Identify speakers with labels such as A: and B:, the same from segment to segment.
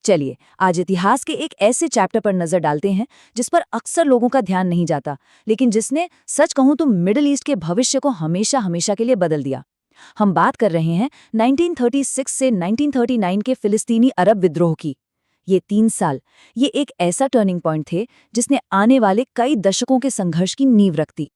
A: चलिए आज इतिहास के एक ऐसे चैप्टर पर नजर डालते हैं जिस पर अक्सर लोगों का ध्यान नहीं जाता, लेकिन जिसने सच कहूं तो मिडिल ईस्ट के भविष्य को हमेशा हमेशा के लिए बदल दिया। हम बात कर रहे हैं 1936 से 1939 के फिलिस्तीनी अरब विद्रोह की। ये 3 साल, ये एक ऐसा टर्निंग पॉइंट थे जिसने आने वाले कई दशकों के संघर्ष की नींव रख दी।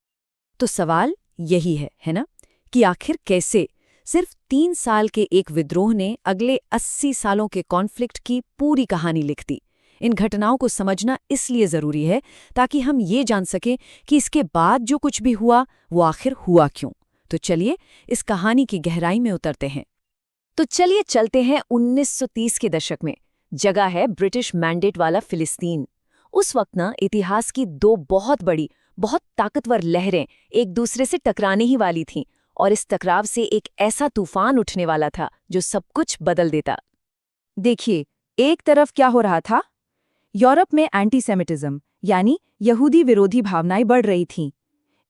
A: तो सवाल यही है ना, कि आखिर कैसे सिर्फ 3 साल के एक विद्रोह ने अगले 80 सालों के कॉन्फ्लिक्ट की पूरी कहानी लिख दी। इन घटनाओं को समझना इसलिए जरूरी है ताकि हम ये जान सकें कि इसके बाद जो कुछ भी हुआ वो आखिर हुआ क्यों। तो चलिए इस कहानी की गहराई में उतरते हैं। तो चलिए चलते हैं 1930 के दशक में। जगह है ब्रिटिश मैंडेट वाला फिलिस्तीन। उस वक्त ना इतिहास की 2 बहुत बड़ी, बहुत ताकतवर लहरें एक दूसरे से टकराने ही वाली थीं, और इस टकराव से एक ऐसा तूफान उठने वाला था जो सब कुछ बदल देता। देखिए, एक तरफ क्या हो रहा था? यूरोप में एंटीसेमिटिज्म यानी यहूदी विरोधी भावनाएं बढ़ रही थीं।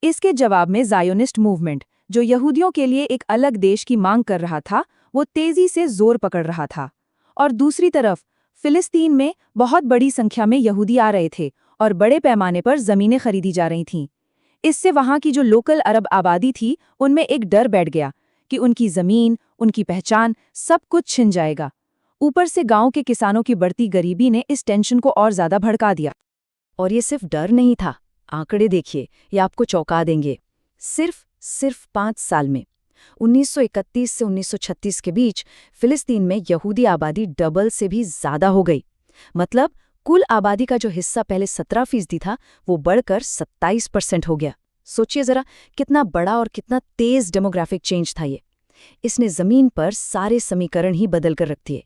A: इसके जवाब में ज़ायोनिस्ट मूवमेंट, जो यहूदियों के लिए एक अलग देश की मांग कर रहा था, वो तेजी से जोर पकड़ रहा था। और दूसरी तरफ फिलिस्तीन में बहुत बड़ी संख्या में यहूदी आ रहे थे और बड़े पैमाने पर जमीनें खरीदी जा रही थीं। इससे वहां की जो लोकल अरब आबादी थी, उनमें एक डर बैठ गया कि उनकी जमीन, उनकी पहचान, सब कुछ छिन जाएगा। ऊपर से गांव के किसानों की बढ़ती गरीबी ने इस टेंशन को और ज्यादा भड़का दिया। और ये सिर्फ डर नहीं था, आंकड़े देखिए, ये आपको चौंका देंगे। सिर्फ 5 साल में 1931 से 1936 के बीच फिलिस्तीन में यहूदी आबादी डबल से भी ज्यादा हो गई। मतलब कुल आबादी का जो हिस्सा पहले 17% था, वो बढ़कर 27% हो गया। सोचिए जरा, कितना बड़ा और कितना तेज डेमोग्राफिक चेंज था ये। इसने जमीन पर सारे समीकरण ही बदल कर रख दिए।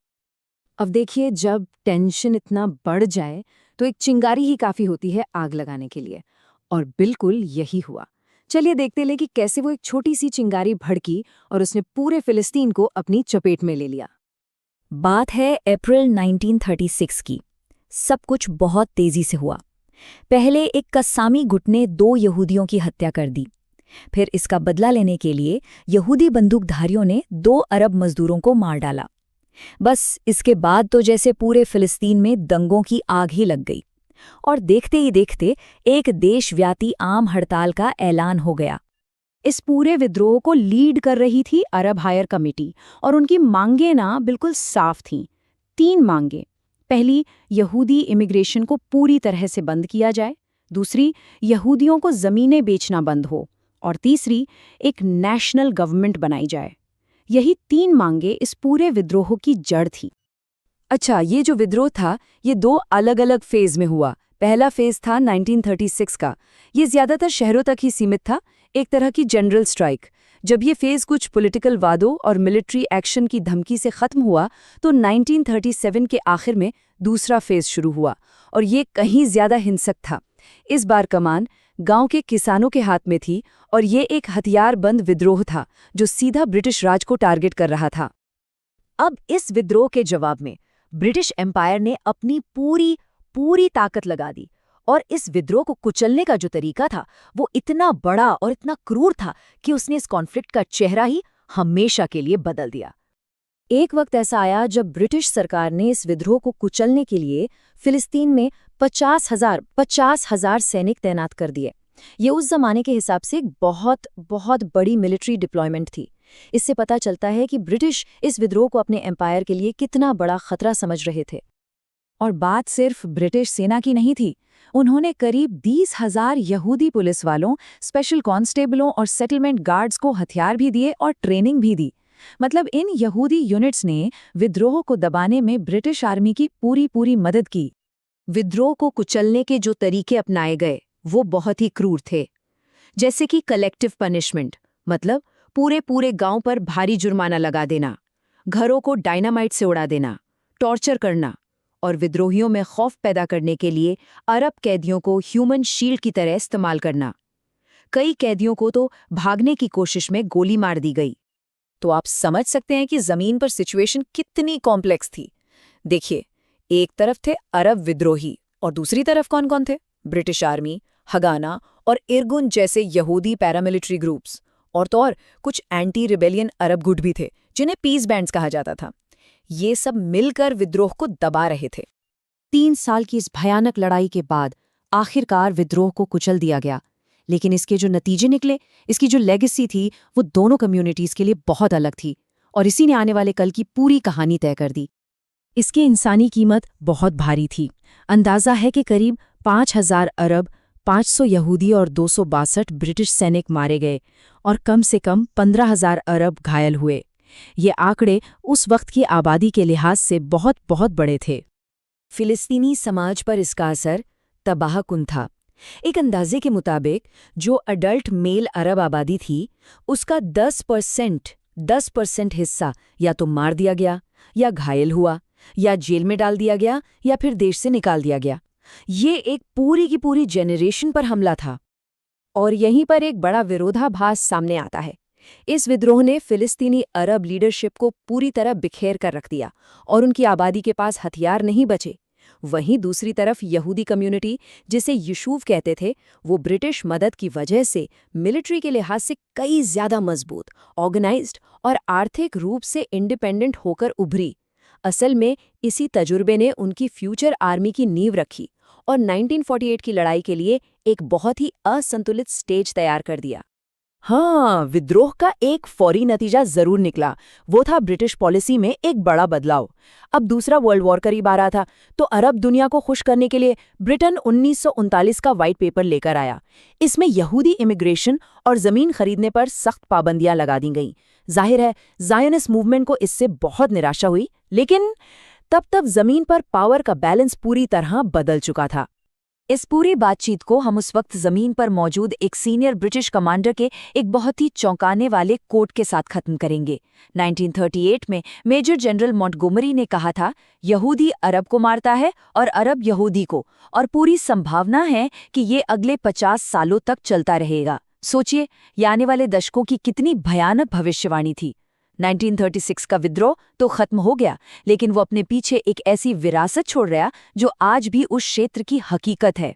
A: अब देखिए, जब टेंशन इतना बढ़ जाए तो एक चिंगारी ही काफी होती है आग लगाने के लिए, और बिल्कुल यही हुआ। चलिए देखते ले कि कैसे वो एक छोटी सी चिंगारी भड़की और उसने पूरे फिलिस्तीन को अपनी चपेट में ले लिया। बात है अप्रैल 1936 की। सब कुछ बहुत तेजी से हुआ। पहले एक कस्सामी गुट ने 2 यहूदियों की हत्या कर दी। फिर इसका बदला लेने के लिए यहूदी बंदूकधारियों ने 2 अरब मजदूरों को मार डाला। बस इसके बाद तो जैसे पूरे फिलिस्तीन में दंगों की आग ही लग गई, और देखते ही देखते एक देशव्यापी आम हड़ताल का ऐलान हो गया। इस पूरे विद्रोह को लीड कर रही थी अरब हायर कमेटी, और उनकी मांगें ना बिल्कुल साफ थीं। 3 मांगें। पहली, यहूदी इमिग्रेशन को पूरी तरह से बंद किया जाए। दूसरी, यहूदियों को ज़मीनें बेचना बंद हो। और तीसरी, एक नेशनल गवर्नमेंट बनाई जाए। यही 3 मांगें इस पूरे विद्रोह की जड़ थी। अच्छा, ये जो विद्रोह था, ये 2 अलग-अलग फेज में हुआ। पहला फेज था 1936 का। ये ज्यादातर शहरों तक ही सीमित था, एक तरह की जनरल स्ट्राइक। जब ये फेज कुछ पॉलिटिकल वादों और मिलिट्री एक्शन की धमकी से खत्म हुआ, तो 1937 के आखिर में दूसरा फेज शुरू हुआ, और ये कहीं ज्यादा हिंसक था। इस बार कमान गांव के किसानों के हाथ में थी, और ये एक हथियारबंद विद्रोह था जो सीधा ब्रिटिश राज को टारगेट कर रहा था। अब इस विद्रोह के जवाब में ब्रिटिश एम्पायर ने अपनी पूरी ताकत लगा दी, और इस विद्रोह को कुचलने का जो तरीका था वो इतना बड़ा और इतना क्रूर था कि उसने इस कॉन्फ्लिक्ट का चेहरा ही हमेशा के लिए बदल दिया। एक वक्त ऐसा आया जब ब्रिटिश सरकार ने इस विद्रोह को कुचलने के लिए फिलिस्तीन में 50,000 सैनिक तैनात कर दिए। ये उस जमाने के हिसाब से एक बहुत बड़ी मिलिट्री डिप्लॉयमेंट थी। इससे पता चलता है कि ब्रिटिश इस विद्रोह को अपने एम्पायर के लिए कितना बड़ा खतरा समझ रहे थे। और बात सिर्फ ब्रिटिश सेना की नहीं थी। उन्होंने करीब 20,000 यहूदी पुलिस वालों, स्पेशल कांस्टेबलों और सेटलमेंट गार्ड्स को हथियार भी दिए और ट्रेनिंग भी दी। मतलब इन यहूदी यूनिट्स ने विद्रोह को दबाने में ब्रिटिश आर्मी की पूरी मदद की। विद्रोह को कुचलने के जो तरीके अपनाए गए वो बहुत ही क्रूर थे। जैसे कि कलेक्टिव पनिशमेंट, मतलब पूरे गांव पर भारी जुर्माना लगा देना, घरों को डायनामाइट से उड़ा देना, टॉर्चर करना, और विद्रोहियों में खौफ पैदा करने के लिए अरब कैदियों को ह्यूमन शील्ड की तरह इस्तेमाल करना। कई कैदियों को तो भागने की कोशिश में गोली मार दी गई। तो आप समझ सकते हैं कि जमीन पर सिचुएशन कितनी कॉम्प्लेक्स थी। देखिए, एक तरफ थे अरब विद्रोही, और दूसरी तरफ कौन थे? ब्रिटिश आर्मी, हगाना और इरगुन जैसे यहूदी पैरामिलिट्री ग्रुप्स, और तो और कुछ एंटी रिबेलियन अरब गुट भी थे जिन्हें पीस बैंड्स कहा जाता था। ये सब मिलकर विद्रोह को दबा रहे थे।
B: 3 साल की इस भयानक लड़ाई के बाद आखिरकार विद्रोह को कुचल दिया गया। लेकिन इसके जो नतीजे निकले, इसकी जो लेगेसी थी, वो दोनों कम्युनिटीज़ के लिए बहुत अलग थी और इसी ने आने वाले कल की पूरी कहानी तय कर दी। इसकी इंसानी कीमत बहुत भारी थी। अंदाज़ा है कि करीब 5,000 अरब, 500 यहूदी और 262 ब्रिटिश सैनिक मारे गए और कम से कम 15,000 अरब घायल हुए। ये आंकड़े उस वक्त की आबादी के लिहाज से बहुत बहुत बड़े थे।
A: फिलिस्तीनी समाज पर इसका असर तबाहकुन था। एक अंदाजे के मुताबिक जो अडल्ट मेल अरब आबादी थी, उसका 10% हिस्सा या तो मार दिया गया, या घायल हुआ, या जेल में डाल दिया गया, या फिर देश से निकाल दिया गया। ये एक पूरी की पूरी जेनरेशन पर हमला था।
B: और यहीं पर एक बड़ा विरोधाभास सामने आता है। इस विद्रोह ने फिलिस्तीनी अरब लीडरशिप को पूरी तरह बिखेर कर रख दिया और उनकी आबादी के पास हथियार नहीं बचे। वहीं दूसरी तरफ यहूदी कम्युनिटी, जिसे यशूव कहते थे, वो ब्रिटिश मदद की वजह से मिलिट्री के लिहाज से कई ज्यादा मजबूत, ऑर्गेनाइज्ड और आर्थिक रूप से इंडिपेंडेंट होकर उभरी। असल में इसी तजुर्बे ने उनकी फ्यूचर आर्मी की नींव रखी और 1948 की लड़ाई के लिए एक बहुत ही असंतुलित स्टेज तैयार कर दिया।
A: हाँ, विद्रोह का एक फौरी नतीजा जरूर निकला। वो था ब्रिटिश पॉलिसी में एक बड़ा बदलाव। अब दूसरा वर्ल्ड वॉर करीब आ रहा था, तो अरब दुनिया को खुश करने के लिए ब्रिटेन 1939 का व्हाइट पेपर लेकर आया। इसमें यहूदी इमिग्रेशन और जमीन खरीदने पर सख्त पाबंदियां लगा दी गईं। जाहिर है, ज़ायोनिस्ट मूवमेंट को इससे बहुत निराशा हुई, लेकिन तब जमीन पर पावर का बैलेंस पूरी तरह बदल चुका था। इस पूरी बातचीत को हम उस वक्त जमीन पर मौजूद एक सीनियर ब्रिटिश कमांडर के एक बहुत ही चौंकाने वाले कोट के साथ खत्म करेंगे। 1938 में मेजर जनरल मॉन्टगोमरी ने कहा था, यहूदी अरब को मारता है और अरब यहूदी को, और पूरी संभावना है कि ये अगले 50 सालों तक चलता रहेगा। सोचिए, ये आने वाले दशकों की कितनी भयानक भविष्यवाणी थी। 1936 का विद्रोह तो खत्म हो गया, लेकिन वो अपने पीछे एक ऐसी विरासत छोड़ रहा जो आज भी उस क्षेत्र की हकीकत है।